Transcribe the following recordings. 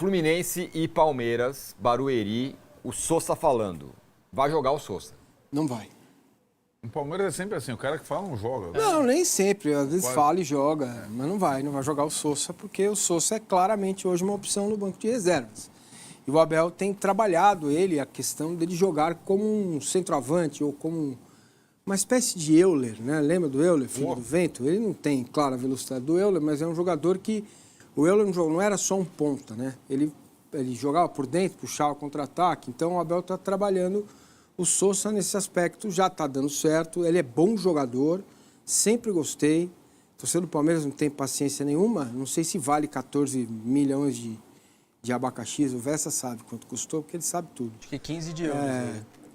Fluminense e Palmeiras, Barueri, o Sousa falando. Vai jogar o Sousa. Não vai. O Palmeiras é sempre assim, o cara que fala não joga. Não, nem sempre. Às vezes Quase. fala e joga, mas não vai jogar o Sousa, porque o Sousa é claramente hoje uma opção no banco de reservas. E o Abel tem trabalhado a questão dele jogar como um centroavante ou como uma espécie de Euler, né? Lembra do Euler, filho do vento? Ele não tem, claro, a velocidade do Euler, mas é um jogador que... O Euler não era só um ponta, né? Ele jogava por dentro, puxava contra-ataque. Então o Abel está trabalhando o Sousa nesse aspecto, já está dando certo. Ele é bom jogador, sempre gostei. O torcedor do Palmeiras não tem paciência nenhuma. Não sei se vale 14 milhões de abacaxis. O Vessa sabe quanto custou, porque ele sabe tudo. Acho que 15 de euros.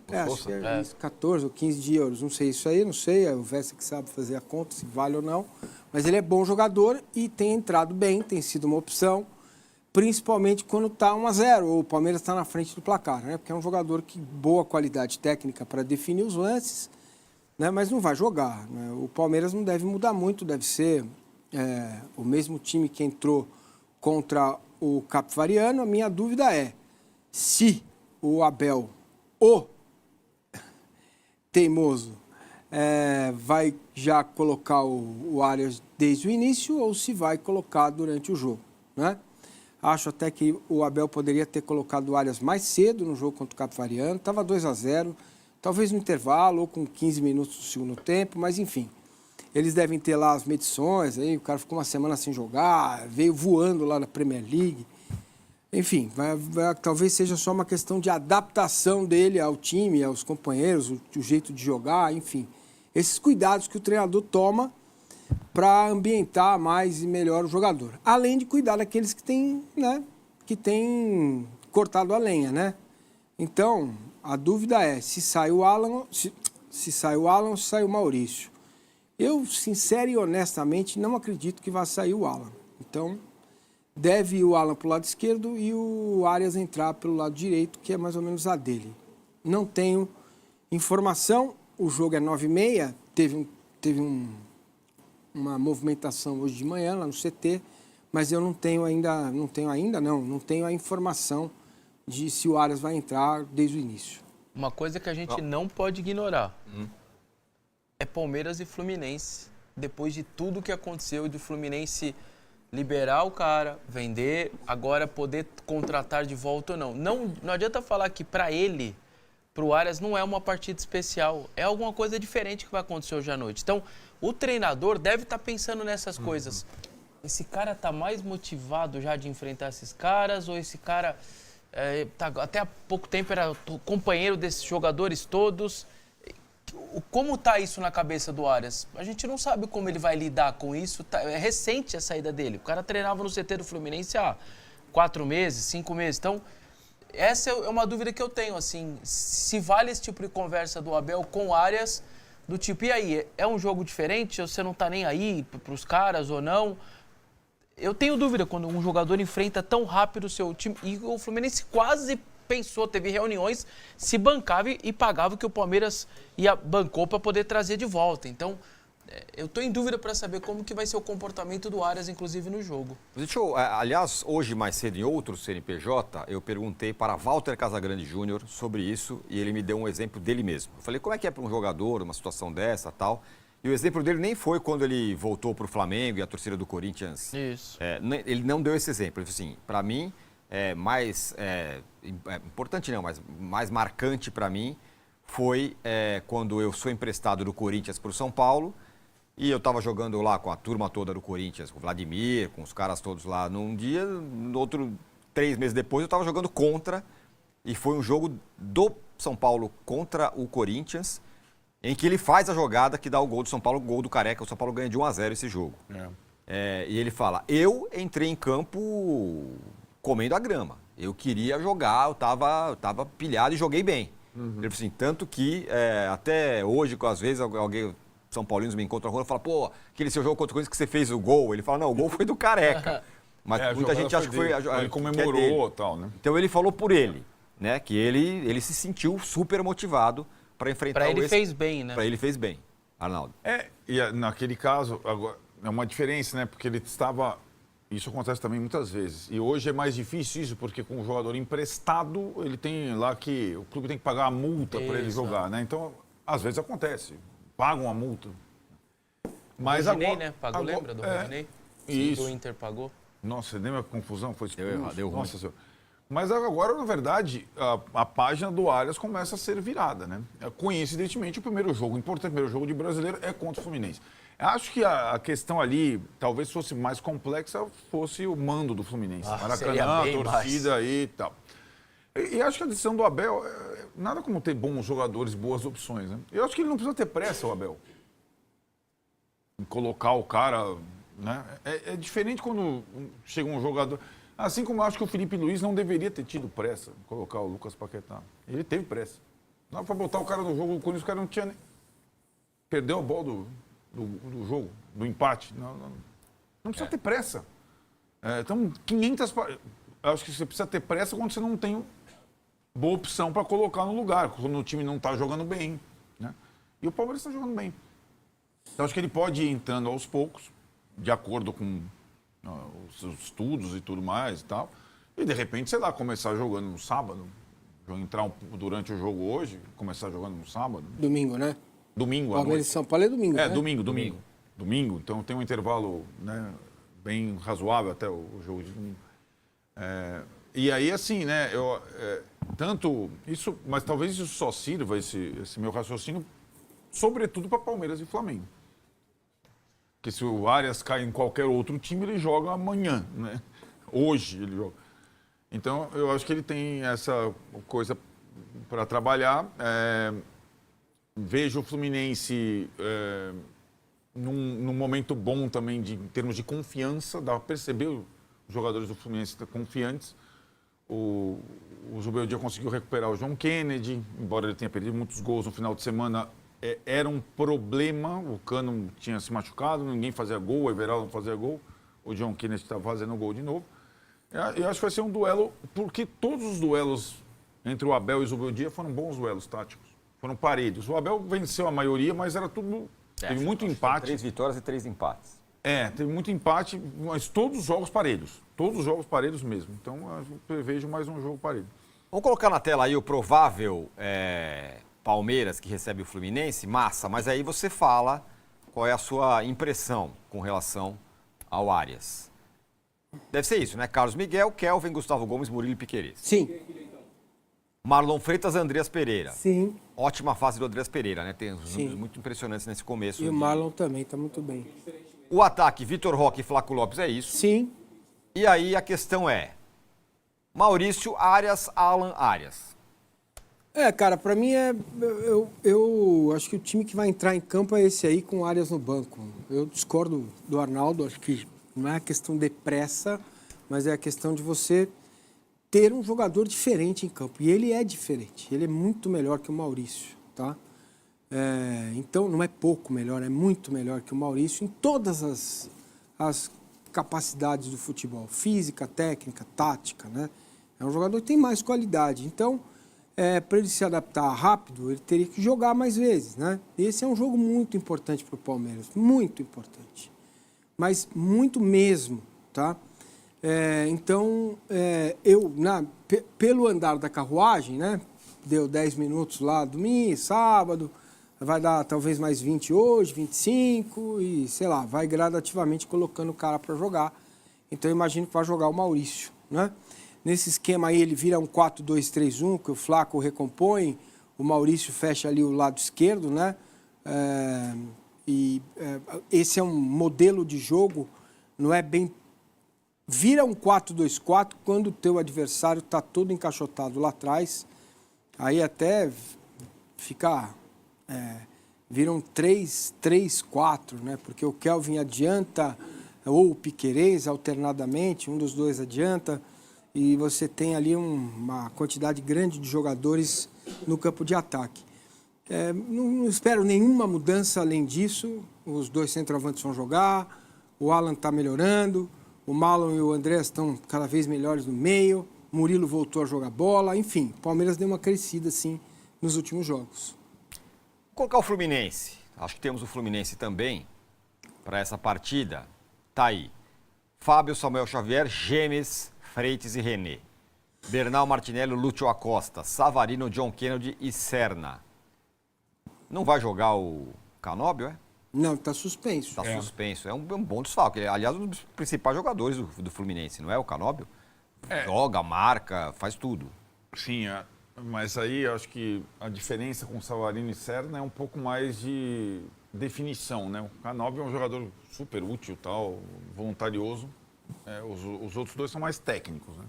Acho que é 14 ou 15 de euros, não sei isso aí, não sei, é o Vessa que sabe fazer a conta, se vale ou não. Mas ele é bom jogador e tem entrado bem, tem sido uma opção, principalmente quando está 1-0, ou o Palmeiras está na frente do placar, né? Porque é um jogador que boa qualidade técnica para definir os lances, né? Mas não vai jogar, né? O Palmeiras não deve mudar muito, deve ser o mesmo time que entrou contra o Capivariano. A minha dúvida é se o Abel, teimoso, vai já colocar o Arias desde o início ou se vai colocar durante o jogo, né? Acho até que o Abel poderia ter colocado o Arias mais cedo no jogo contra o Capivariano, estava 2-0, talvez no intervalo ou com 15 minutos do segundo tempo, mas enfim, eles devem ter lá as medições, aí o cara ficou uma semana sem jogar, veio voando lá na Premier League. Enfim, talvez seja só uma questão de adaptação dele ao time, aos companheiros, o jeito de jogar, enfim. Esses cuidados que o treinador toma para ambientar mais e melhor o jogador. Além de cuidar daqueles que têm cortado a lenha, né? Então, a dúvida é se sai o Alan, se sai o Alan ou se sai o Maurício. Eu, sincero e honestamente, não acredito que vá sair o Alan. Então... deve ir o Alan para o lado esquerdo e o Arias entrar pelo lado direito, que é mais ou menos a dele. Não tenho informação, o jogo é 9h30, teve uma movimentação hoje de manhã lá no CT, mas eu não tenho a informação de se o Arias vai entrar desde o início. Uma coisa que a gente não pode ignorar é Palmeiras e Fluminense. Depois de tudo que aconteceu, do Fluminense liberar o cara, vender, agora poder contratar de volta ou não. Não adianta falar que para ele, para o Arias, não é uma partida especial. É alguma coisa diferente que vai acontecer hoje à noite. Então, o treinador deve estar pensando nessas coisas. Esse cara está mais motivado já de enfrentar esses caras ou esse cara até há pouco tempo era companheiro desses jogadores todos? Como está isso na cabeça do Arias? A gente não sabe como ele vai lidar com isso. É recente a saída dele. O cara treinava no CT do Fluminense há 4 meses, 5 meses. Então, essa é uma dúvida que eu tenho, assim. Se vale esse tipo de conversa do Abel com o Arias, do tipo, e aí, é um jogo diferente? Você não está nem aí para os caras ou não? Eu tenho dúvida quando um jogador enfrenta tão rápido o seu time. E o Fluminense quase pensou, teve reuniões, se bancava e pagava o que o Palmeiras bancou para poder trazer de volta. Então, eu estou em dúvida para saber como que vai ser o comportamento do Arias, inclusive, no jogo. Aliás, hoje mais cedo, em outro CNPJ, eu perguntei para Walter Casagrande Júnior sobre isso e ele me deu um exemplo dele mesmo. Eu falei, como é que é para um jogador, uma situação dessa, tal? E o exemplo dele nem foi quando ele voltou para o Flamengo e a torcida do Corinthians. Isso. Ele não deu esse exemplo. Ele disse assim, para mim, importante não, mas mais marcante para mim foi quando eu sou emprestado do Corinthians para o São Paulo e eu estava jogando lá com a turma toda do Corinthians, com o Vladimir, com os caras todos lá num dia, no outro, 3 meses depois, eu estava jogando contra e foi um jogo do São Paulo contra o Corinthians em que ele faz a jogada que dá o gol do São Paulo, o gol do Careca, o São Paulo ganha de 1-0 esse jogo. E ele fala, eu entrei em campo comendo a grama. Eu queria jogar, eu tava pilhado e joguei bem. Ele falou assim, tanto que até hoje, às vezes, alguém, São Paulinos me encontra na rua e fala, pô, aquele seu jogo contra o Corinthians que você fez o gol. Ele fala, não, o gol foi do Careca. Mas muita gente acha que foi... Ele comemorou e tal, né? Então ele falou por ele, né, que ele se sentiu super motivado para enfrentar Para ele fez bem, né? Para ele fez bem, Arnaldo. E naquele caso, agora, é uma diferença, né? Porque ele estava Isso acontece também muitas vezes. E hoje é mais difícil isso, porque com o jogador emprestado, ele tem lá que o clube tem que pagar a multa para ele jogar, né? Então, às vezes acontece. Pagam a multa. Mas Rodinei, agora, né? Pagou, lembra do Rodinei? Isso. O Inter pagou. Nossa, deu uma confusão, foi expulso. Deu errado, deu ruim. Nossa Senhora. Mas agora, na verdade, a página do Arias começa a ser virada, né? Coincidentemente, o primeiro jogo importante, o primeiro jogo de brasileiro é contra o Fluminense. Acho que a questão ali, talvez fosse mais complexa, fosse o mando do Fluminense. Maracanã, a torcida aí e tal. E acho que a decisão do Abel, nada como ter bons jogadores, boas opções, né? Eu acho que ele não precisa ter pressa, o Abel. Em colocar o cara, né? É diferente quando chega um jogador... Assim como eu acho que o Felipe Luiz não deveria ter tido pressa em colocar o Lucas Paquetá. Ele teve pressa. Não para botar o cara no jogo, o Corinthians, o cara não tinha nem... Perdeu a bola do jogo, do empate. Não precisa ter pressa. Então, 500... Eu acho que você precisa ter pressa quando você não tem boa opção para colocar no lugar, quando o time não está jogando bem, né? E o Palmeiras está jogando bem. Então, acho que ele pode ir entrando aos poucos, de acordo com os seus estudos e tudo mais e tal. E, de repente, sei lá, começar jogando no sábado, entrar durante o jogo hoje, começar jogando no sábado. Domingo, né? Domingo, à Palmeiras noite. e São Paulo é domingo, né? Domingo. Então, tem um intervalo, né, bem razoável até o jogo de domingo. E aí, assim, né, tanto isso, mas talvez isso só sirva, esse meu raciocínio, sobretudo para Palmeiras e Flamengo. Porque se o Arias cai em qualquer outro time, ele joga amanhã, né? Hoje ele joga. Então, eu acho que ele tem essa coisa para trabalhar. Vejo o Fluminense num momento bom também em termos de confiança. Dá para perceber os jogadores do Fluminense confiantes. O Zubeldia conseguiu recuperar o John Kennedy, embora ele tenha perdido muitos gols no final de semana. Era um problema, o Cano tinha se machucado, ninguém fazia gol, o Everaldo não fazia gol, o John Kennedy estava fazendo gol de novo. Eu acho que vai ser um duelo, porque todos os duelos entre o Abel e o Zubeldia foram bons duelos táticos, foram parelhos. O Abel venceu a maioria, mas era tudo... teve muito empate. 3 vitórias e 3 empates. Teve muito empate, mas todos os jogos parelhos. Todos os jogos parelhos mesmo. Então, eu prevejo mais um jogo parelho. Vamos colocar na tela aí o provável Palmeiras que recebe o Fluminense. Massa, mas aí você fala qual é a sua impressão com relação ao Arias. Deve ser isso, né? Carlos Miguel, Kelvin, Gustavo Gomes, Murilo e Piquerez. Sim. Marlon Freitas, Andreas Pereira. Sim. Ótima fase do Andreas Pereira, né? Tem uns números muito impressionantes nesse começo. E o Marlon também está muito bem. O ataque, Vitor Roque e Flaco Lopes, é isso. Sim. E aí a questão é, Maurício, Arias, Alan, Arias. Cara, pra mim eu acho que o time que vai entrar em campo é esse aí com Arias no banco. Eu discordo do Arnaldo, acho que não é a questão de pressa, mas é a questão de você ter um jogador diferente em campo. E ele é diferente, ele é muito melhor que o Maurício, tá? Então não é pouco melhor, é muito melhor que o Maurício em todas as capacidades do futebol, física, técnica, tática, né? É um jogador que tem mais qualidade, então... para ele se adaptar rápido, ele teria que jogar mais vezes, né? Esse é um jogo muito importante para o Palmeiras, muito importante, mas muito mesmo, tá? Então, pelo andar da carruagem, né? Deu 10 minutos lá domingo, sábado, vai dar talvez mais 20 hoje, 25 e, sei lá, vai gradativamente colocando o cara para jogar. Então, eu imagino que vai jogar o Maurício, né? Nesse esquema aí, ele vira um 4-2-3-1, que o Flaco recompõe, o Maurício fecha ali o lado esquerdo, né? Esse é um modelo de jogo, não é bem... Vira um 4-2-4 quando o teu adversário está todo encaixotado lá atrás, aí até fica... vira um 3-3-4, né? Porque o Kelvin adianta, ou o Piquerez alternadamente, um dos dois adianta... E você tem ali uma quantidade grande de jogadores no campo de ataque. Não espero nenhuma mudança além disso. Os dois centroavantes vão jogar, o Alan está melhorando, o Marlon e o André estão cada vez melhores no meio, o Murilo voltou a jogar bola, enfim, o Palmeiras deu uma crescida assim nos últimos jogos. Vou colocar o Fluminense. Acho que temos o Fluminense também para essa partida. Tá aí. Fábio, Samuel Xavier, Gemes, Freitas e René. Bernal, Martinelli, Lúcio Acosta, Savarino, John Kennedy e Serna. Não vai jogar o Canóbio, é? Não, está suspenso. Está suspenso. É um bom desfalque. Ele, aliás, um dos principais jogadores do Fluminense, não é o Canóbio? Joga, marca, faz tudo. Sim, mas aí eu acho que a diferença com Savarino e Serna é um pouco mais de definição, né? O Canóbio é um jogador super útil, tal, voluntarioso. Os outros dois são mais técnicos, né?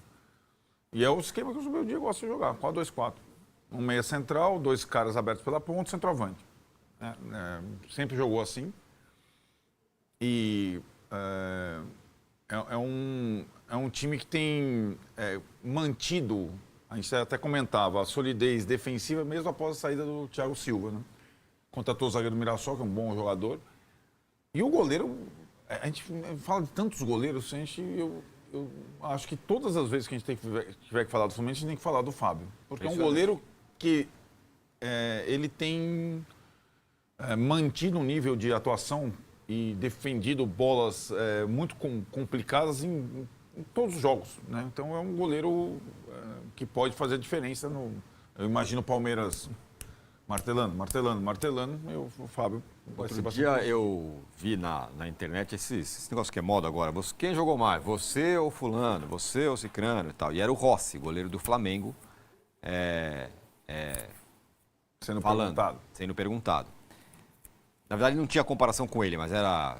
E é o esquema que o Zubeldia gosta de jogar, 4-2-4. Um meia central, 2 caras abertos pela ponta, centroavante. Sempre jogou assim. E é um time que tem mantido, a gente até comentava, a solidez defensiva mesmo após a saída do Thiago Silva, né? Contratou o zagueiro Mirassol, que é um bom jogador. E o goleiro, a gente fala de tantos goleiros, eu acho que todas as vezes que a gente tiver que falar do Fluminense, a gente tem que falar do Fábio. Porque é um goleiro que ele tem mantido um nível de atuação e defendido bolas muito complicadas em todos os jogos, né? Então é um goleiro que pode fazer a diferença eu imagino o Palmeiras martelando, o Fábio. Esse dia eu vi na internet esse negócio que é moda agora. Quem jogou mais? Você ou fulano? Você ou cicrano e tal. E era o Rossi, goleiro do Flamengo, sendo perguntado. Na verdade não tinha comparação com ele, mas era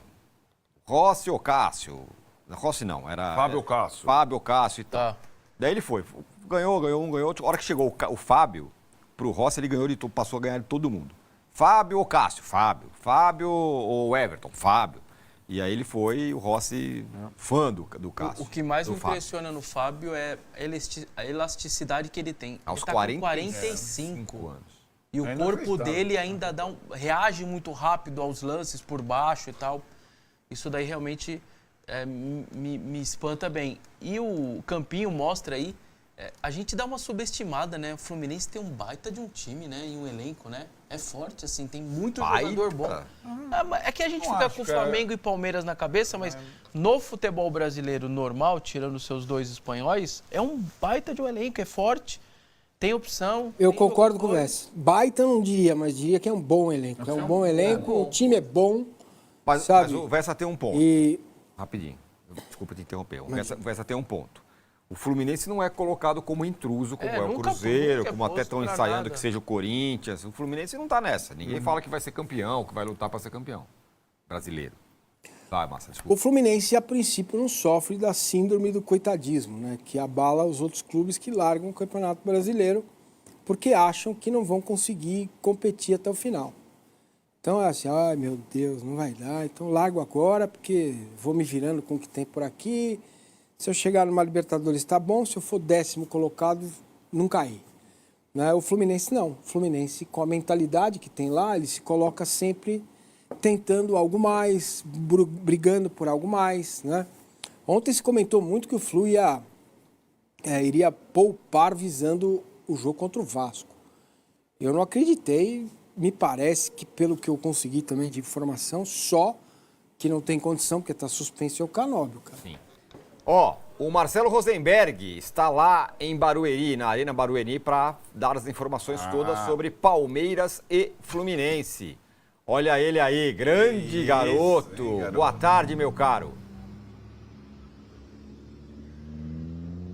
Rossi ou Cássio? Rossi não, era... Fábio ou Cássio. Fábio ou Cássio e tal. Tá. Daí ele foi, ganhou outro. A hora que chegou o Fábio, pro Rossi ele ganhou, passou a ganhar de todo mundo. Fábio ou Cássio? Fábio. Fábio ou Everton? Fábio. E aí ele foi, o Rossi, fã do Cássio. O que mais me impressiona no Fábio é a elasticidade que ele tem. Aos ele tá 45 anos. E o corpo dele ainda reage muito rápido aos lances por baixo e tal. Isso daí realmente me espanta bem. E o Campinho mostra aí, a gente dá uma subestimada, né? O Fluminense tem um baita de um time, né? E um elenco, né? É forte, assim, tem muito jogador bom. É que a gente fica com Flamengo e Palmeiras na cabeça, mas no futebol brasileiro normal, tirando os seus 2 espanhóis, é um baita de um elenco, é forte. Tem opção. Eu concordo com o Vess. Baita não diria, mas diria que é um bom elenco. É um bom elenco, o time é bom. Mas o Vessa tem um ponto. Rapidinho, desculpa te interromper. O Vessa tem um ponto. O Fluminense não é colocado como intruso, como é o Cruzeiro, como até estão ensaiando que seja o Corinthians. O Fluminense não está nessa. Ninguém fala que vai ser campeão, que vai lutar para ser campeão brasileiro. Vai, Massa, desculpa. O Fluminense, a princípio, não sofre da síndrome do coitadismo, né? Que abala os outros clubes que largam o Campeonato Brasileiro porque acham que não vão conseguir competir até o final. Então é assim, ai meu Deus, não vai dar, então largo agora porque vou me virando com o que tem por aqui. Se eu chegar numa Libertadores está bom, se eu for 10º colocado, não cair. Né? O Fluminense não. O Fluminense, com a mentalidade que tem lá, ele se coloca sempre tentando algo mais, brigando por algo mais. Né? Ontem se comentou muito que o Flu iria poupar visando o jogo contra o Vasco. Eu não acreditei, me parece que pelo que eu consegui também de informação, só que não tem condição, porque está suspenso é o Canóbio, cara. Sim. O Marcelo Rosenberg está lá em Barueri, na Arena Barueri, para dar as informações todas sobre Palmeiras e Fluminense. Olha ele aí, grande garoto. Boa tarde, meu caro.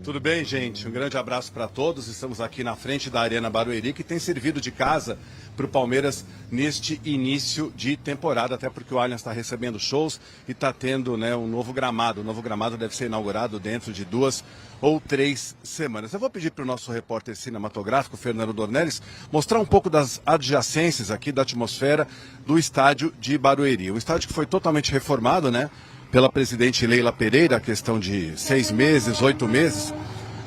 Tudo bem, gente? Um grande abraço para todos. Estamos aqui na frente da Arena Barueri, que tem servido de casa para o Palmeiras neste início de temporada, até porque o Allianz está recebendo shows e está tendo, né, um novo gramado. O novo gramado deve ser inaugurado dentro de 2 ou 3 semanas. Eu vou pedir para o nosso repórter cinematográfico, Fernando Dornelles, mostrar um pouco das adjacências aqui da atmosfera do estádio de Barueri. O estádio que foi totalmente reformado, né, pela presidente Leila Pereira, a questão de 6 meses, 8 meses.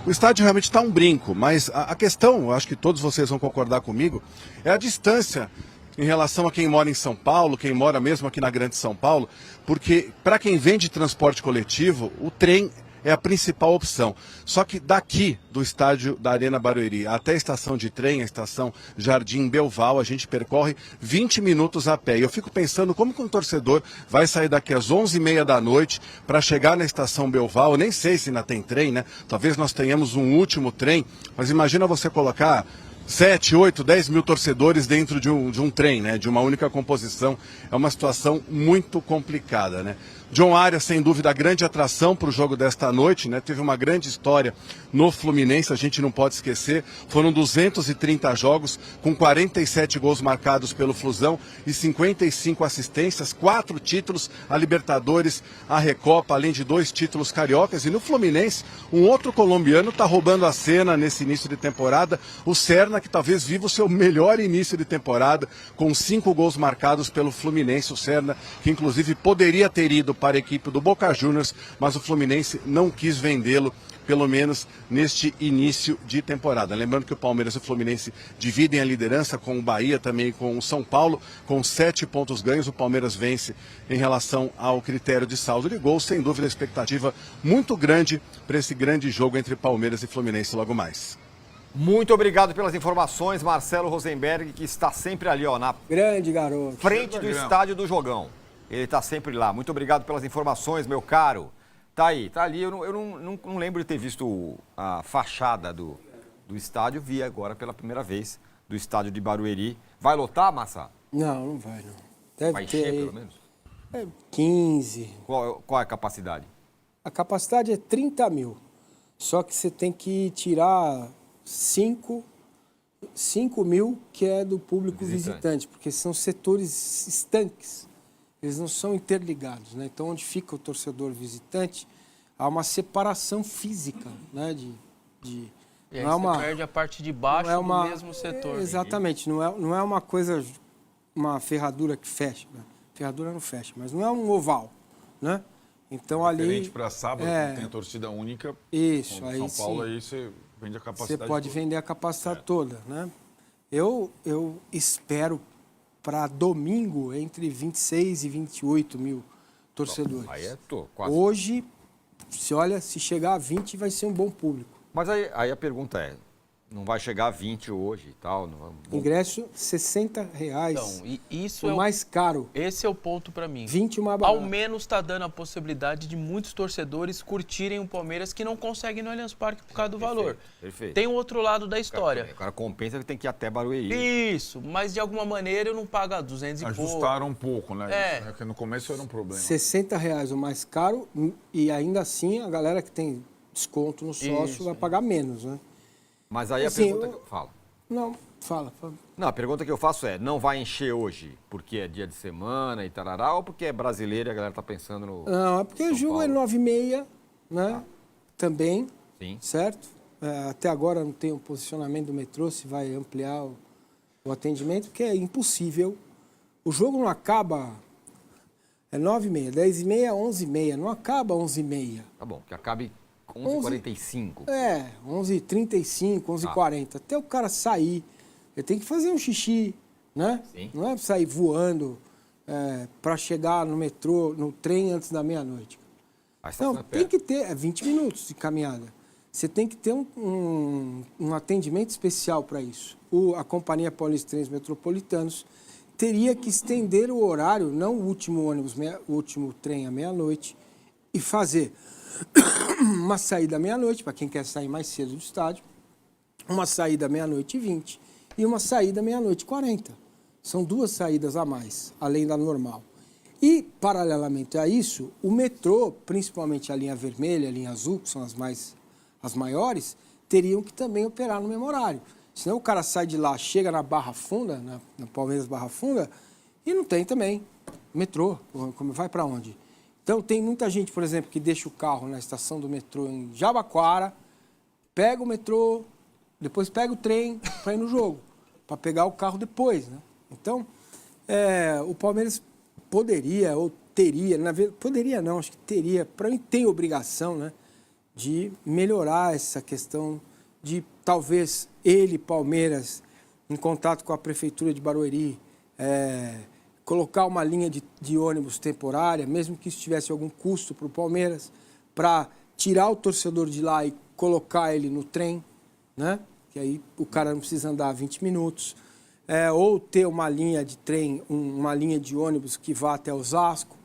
O estádio realmente está um brinco, mas a questão, eu acho que todos vocês vão concordar comigo, é a distância em relação a quem mora em São Paulo, quem mora mesmo aqui na Grande São Paulo, porque para quem vem de transporte coletivo, o trem é a principal opção. Só que daqui do estádio da Arena Barueri até a estação de trem, a estação Jardim Belval, a gente percorre 20 minutos a pé. E eu fico pensando como que um torcedor vai sair daqui às 11h30 da noite para chegar na estação Belval. Eu nem sei se ainda tem trem, né? Talvez nós tenhamos um último trem, mas imagina você colocar 7, 8, 10 mil torcedores dentro de um trem, né? De uma única composição. É uma situação muito complicada, né? John Arias, sem dúvida, a grande atração para o jogo desta noite, né? Teve uma grande história no Fluminense, a gente não pode esquecer. Foram 230 jogos, com 47 gols marcados pelo Flusão e 55 assistências, 4 títulos, a Libertadores, a Recopa, além de 2 títulos cariocas. E no Fluminense, um outro colombiano está roubando a cena nesse início de temporada, o Serna, que talvez viva o seu melhor início de temporada, com 5 gols marcados pelo Fluminense. O Serna, que inclusive poderia ter ido para a equipe do Boca Juniors, mas o Fluminense não quis vendê-lo, pelo menos neste início de temporada. Lembrando que o Palmeiras e o Fluminense dividem a liderança com o Bahia, também com o São Paulo, com 7 pontos ganhos. O Palmeiras vence em relação ao critério de saldo de gols. Sem dúvida, a expectativa muito grande para esse grande jogo entre Palmeiras e Fluminense logo mais. Muito obrigado pelas informações, Marcelo Rosenberg, que está sempre ali, ó, na Grande garoto. frente do estádio do Jogão. Ele está sempre lá. Muito obrigado pelas informações, meu caro. Tá aí, tá ali. Eu não lembro de ter visto a fachada do estádio. Vi agora pela primeira vez do estádio de Barueri. Vai lotar, Massa? Não, não vai, não. Deve Vai ter encher, aí, pelo menos? 15. Qual é a capacidade? A capacidade é 30 mil. Só que você tem que tirar 5 mil, que é do público visitante, porque são setores estanques. Eles não são interligados, né? Então, onde fica o torcedor visitante, há uma separação física, né? E aí não é uma, você perde a parte de baixo do mesmo setor. Exatamente. Não é uma coisa, uma ferradura que fecha. Né? Ferradura não fecha, mas não é um oval, né? Então, ali... Diferente para sábado, que tem a torcida única. Isso. Como aí São Paulo, sim. aí você vende a capacidade Você pode toda. vender a capacidade toda, né? Eu espero para domingo entre 26 e 28 mil torcedores. Aí é quase. Hoje, se chegar a 20, vai ser um bom público. Mas aí a pergunta é, não vai chegar a 20 hoje e tal? Ingresso R$60. Então, e isso o é mais caro. Esse é o ponto para mim. 20 o mais barato. Ao menos está dando a possibilidade de muitos torcedores curtirem o Palmeiras que não conseguem no Allianz Parque por causa do valor. Perfeito. Tem o outro lado da história. O cara compensa que tem que ir até Barueri. Isso, mas de alguma maneira eu não pago 200 e pouco. Ajustaram um pouco, né? É. Isso, né? Que no começo era um problema. R$60 o mais caro e ainda assim a galera que tem desconto no sócio vai pagar menos, né? Mas aí Assim, a pergunta que eu falo. Não, fala. Não, a pergunta que eu faço é, não vai encher hoje porque é dia de semana e tarará, ou porque é brasileiro e a galera tá pensando no... Não, é porque o jogo é 9h30, né? Também, Sim. certo? Até agora não tem o posicionamento do metrô, se vai ampliar o atendimento, porque é impossível. O jogo não acaba... É 9h30, 10h30, 11h30. Não acaba 11h30. Tá bom, que acabe 11h45. 11h35, 11h40. Até o cara sair, ele tem que fazer um xixi, né? Sim. Não é sair voando para chegar no metrô, no trem antes da meia-noite. Não, tem que ter 20 minutos de caminhada. Você tem que ter um atendimento especial para isso. A Companhia Paulista de Trens Metropolitanos teria que estender o horário, não o último ônibus, o último trem à meia-noite, e fazer uma saída à meia-noite, para quem quer sair mais cedo do estádio, uma saída à meia-noite e 20 e uma saída à meia-noite e 40. São 2 saídas a mais, além da normal. E, paralelamente a isso, o metrô, principalmente a linha vermelha e a linha azul, que são as maiores, teriam que também operar no mesmo horário. Senão o cara sai de lá, chega na Barra Funda, na Palmeiras Barra Funda, e não tem também metrô. Vai para onde? Então, tem muita gente, por exemplo, que deixa o carro na estação do metrô em Jabaquara, pega o metrô, depois pega o trem para ir no jogo, para pegar o carro depois, né? Então, o Palmeiras poderia ou teria, na verdade, poderia não, acho que teria, para mim tem obrigação, né, de melhorar essa questão de talvez ele, Palmeiras, em contato com a Prefeitura de Barueri, colocar uma linha de ônibus temporária, mesmo que isso tivesse algum custo para o Palmeiras, para tirar o torcedor de lá e colocar ele no trem, né? Que aí o cara não precisa andar 20 minutos. Ou ter uma linha de trem, uma linha de ônibus que vá até Osasco.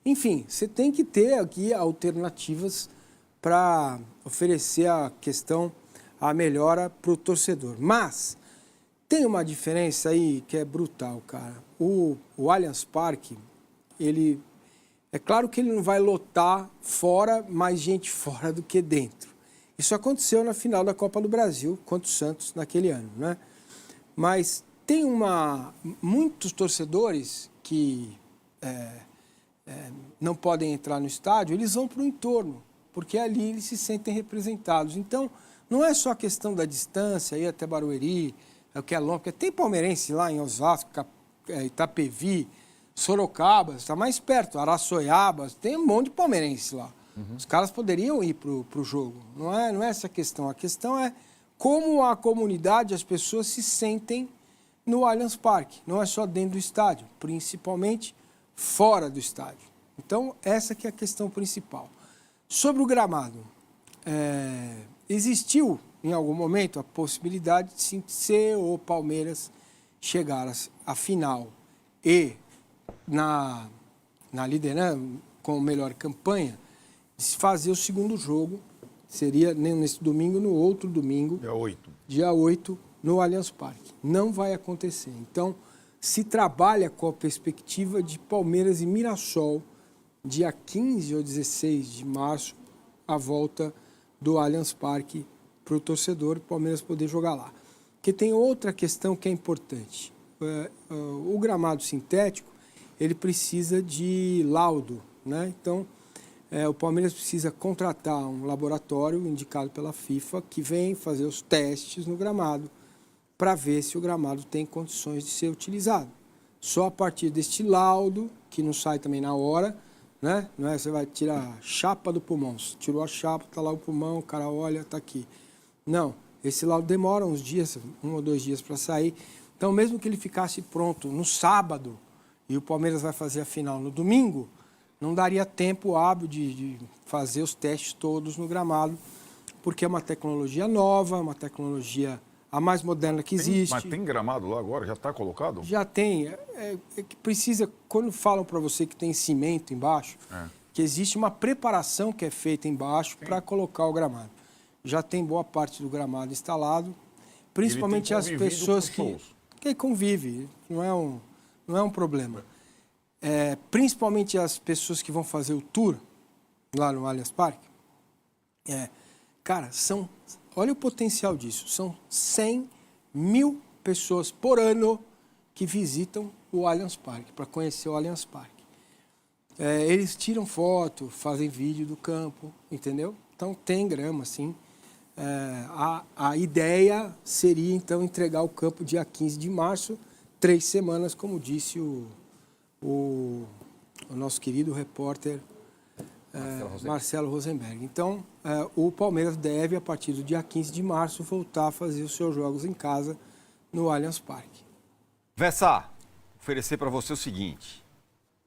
Enfim, você tem que ter aqui alternativas para oferecer a melhora para o torcedor. Mas tem uma diferença aí que é brutal, cara. O Allianz Parque, é claro que ele não vai lotar mais gente fora do que dentro. Isso aconteceu na final da Copa do Brasil contra o Santos naquele ano, né? Mas tem muitos torcedores que não podem entrar no estádio, eles vão para o entorno, porque ali eles se sentem representados. Então, não é só a questão da distância, ir até Barueri, o que é longe, porque tem palmeirense lá em Osasco, Itapevi, Sorocaba, está mais perto, Araçoiaba, tem um monte de palmeirense lá. Os caras poderiam ir para o jogo. Não é essa a questão. A questão é como a comunidade, as pessoas se sentem no Allianz Parque. Não é só dentro do estádio, principalmente fora do estádio. Então, essa que é a questão principal. Sobre o gramado, existiu em algum momento a possibilidade de sim, se o Palmeiras chegar à final e na liderança, com melhor campanha, fazer o segundo jogo, seria nesse domingo, no outro domingo, dia 8, no Allianz Parque. Não vai acontecer. Então, se trabalha com a perspectiva de Palmeiras e Mirassol, dia 15 ou 16 de março, a volta do Allianz Parque para o torcedor, o Palmeiras poder jogar lá. Porque tem outra questão que é importante. O gramado sintético, ele precisa de laudo, né? Então, o Palmeiras precisa contratar um laboratório indicado pela FIFA que vem fazer os testes no gramado para ver se o gramado tem condições de ser utilizado. Só a partir deste laudo, que não sai também na hora, né? Não é você vai tirar a chapa do pulmão. Você tirou a chapa, está lá o pulmão, o cara olha, está aqui. Não, esse laudo demora uns dias, 1 ou 2 dias para sair. Então, mesmo que ele ficasse pronto no sábado e o Palmeiras vai fazer a final no domingo, não daria tempo hábil de fazer os testes todos no gramado, porque é uma tecnologia nova, uma tecnologia a mais moderna que existe. Mas tem gramado lá agora? Já está colocado? Já tem. Que precisa, quando falam para você que tem cimento embaixo, que existe uma preparação que é feita embaixo para colocar o gramado. Já tem boa parte do gramado instalado, principalmente as pessoas que convivem, não é um problema. Principalmente as pessoas que vão fazer o tour lá no Allianz Parque. Cara, olha o potencial disso. São 100 mil pessoas por ano que visitam o Allianz Parque, para conhecer o Allianz Parque. Eles tiram foto, fazem vídeo do campo, entendeu? Então, tem grama, sim. A ideia seria, então, entregar o campo dia 15 de março, 3 semanas, como disse o nosso querido repórter Marcelo Rosenberg. Então, o Palmeiras deve, a partir do dia 15 de março, voltar a fazer os seus jogos em casa no Allianz Parque. Vessá, oferecer para você o seguinte.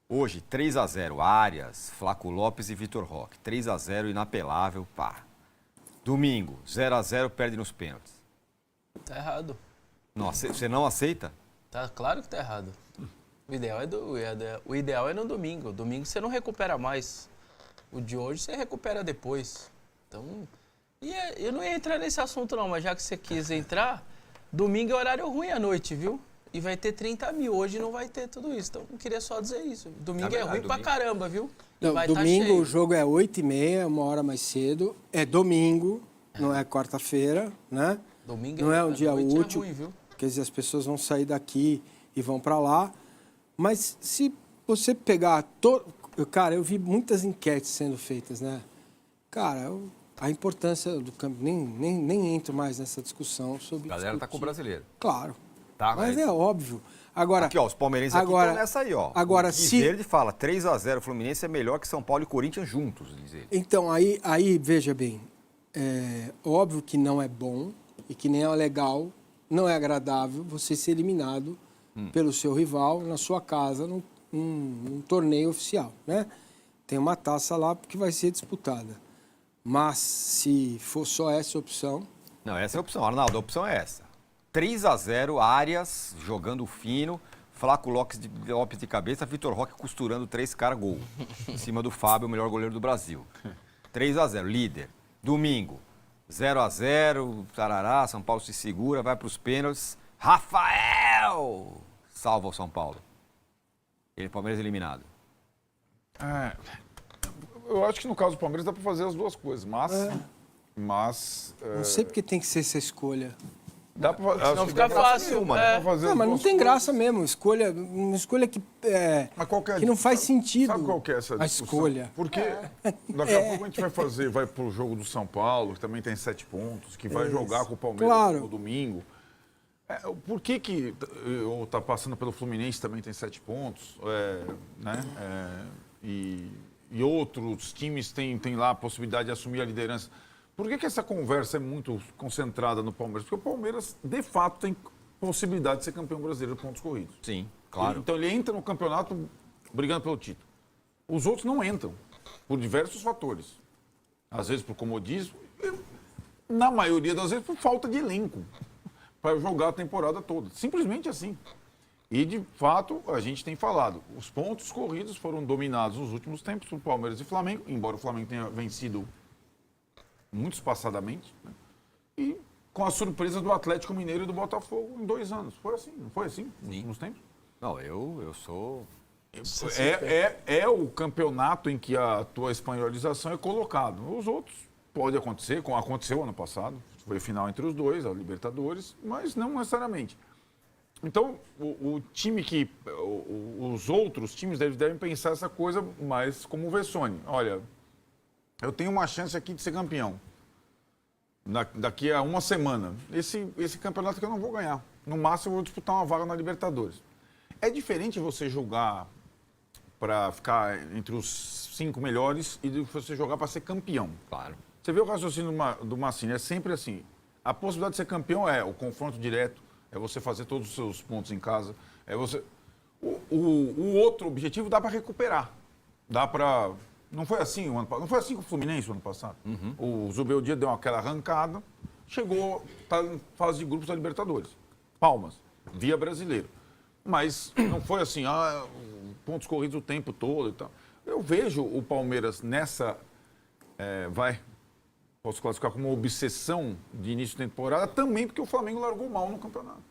Hoje, 3-0, Arias, Flaco Lopes e Vitor Roque. 3-0, inapelável, pá. Domingo, 0-0, perde nos pênaltis. Tá errado. Nossa, você não aceita? Tá claro que tá errado. O ideal é no domingo. Domingo você não recupera mais. O de hoje você recupera depois. Então, eu não ia entrar nesse assunto não, mas já que você quis entrar, domingo é horário ruim à noite, viu? E vai ter 30 mil. Hoje não vai ter tudo isso. Então, eu queria só dizer isso. Domingo é ruim pra caramba, viu? Não, domingo o jogo é 8h30, 1 hora mais cedo. É domingo, não é quarta-feira, né? Domingo não é um dia útil. É ruim, viu? Quer dizer, as pessoas vão sair daqui e vão para lá. Mas se você pegar... Cara, eu vi muitas enquetes sendo feitas, né? Cara, a importância do campo... Nem entro mais nessa discussão sobre... A galera tá com o brasileiro. Claro. Tá, mas é óbvio. Agora, aqui, ó, os palmeirenses aqui estão nessa aí, ó. Agora, o Verde fala 3-0, o Fluminense é melhor que São Paulo e Corinthians juntos, diz ele. Então, aí veja bem, óbvio que não é bom e que nem é legal, não é agradável você ser eliminado pelo seu rival na sua casa num torneio oficial, né? Tem uma taça lá que vai ser disputada. Mas se for só essa opção, Não, essa é a opção. Arnaldo, a opção é essa. 3-0, Arias jogando fino, Flaco Lopes de cabeça, Vitor Roque costurando 3 caras, gol. Em cima do Fábio, o melhor goleiro do Brasil. 3-0, líder. Domingo, 0-0, tarará, São Paulo se segura, vai para os pênaltis. Rafael salva o São Paulo. Ele, Palmeiras eliminado. Eu acho que no caso do Palmeiras dá para fazer as duas coisas, mas não sei porque tem que ser essa escolha. dá para Não fica fácil. Não, mas não tem graça mesmo. Uma escolha que, que não faz sentido. Sabe qual que é essa a discussão? escolha. Porque daqui a pouco a gente vai para o jogo do São Paulo, que também tem 7 pontos, que vai jogar com o Palmeiras no domingo. Por que ou tá passando pelo Fluminense também tem 7 pontos, né? E outros times têm lá a possibilidade de assumir a liderança. Por que essa conversa é muito concentrada no Palmeiras? Porque o Palmeiras, de fato, tem possibilidade de ser campeão brasileiro de pontos corridos. Sim, claro. Então ele entra no campeonato brigando pelo título. Os outros não entram, por diversos fatores. Às vezes por comodismo, e, na maioria das vezes por falta de elenco para jogar a temporada toda. Simplesmente assim. E, de fato, a gente tem falado, os pontos corridos foram dominados nos últimos tempos por Palmeiras e Flamengo, embora o Flamengo tenha vencido muito espaçadamente, né? E com a surpresa do Atlético Mineiro e do Botafogo em 2 anos. Foi assim, não foi assim nos últimos tempos? Não, eu sou... É o campeonato em que a tua espanholização é colocado. Os outros pode acontecer, como aconteceu ano passado, foi final entre os dois, a Libertadores, mas não necessariamente. Então, o time que... Os outros times devem pensar essa coisa mais como o Vessone. Olha, eu tenho uma chance aqui de ser campeão. Daqui a uma semana. Esse campeonato que eu não vou ganhar. No máximo, eu vou disputar uma vaga na Libertadores. É diferente você jogar para ficar entre os 5 melhores e de você jogar para ser campeão. Claro. Você vê o raciocínio do Mancini, é sempre assim. A possibilidade de ser campeão é o confronto direto, é você fazer todos os seus pontos em casa, é você... O outro objetivo dá para recuperar. Dá para... Não foi assim não foi assim com o Fluminense o ano passado. O Zubeldia deu aquela arrancada, chegou, está em fase de grupos da Libertadores. Palmas, via brasileiro. Mas não foi assim, pontos corridos o tempo todo e tal. Eu vejo o Palmeiras nessa... posso classificar como uma obsessão de início de temporada, também porque o Flamengo largou mal no campeonato.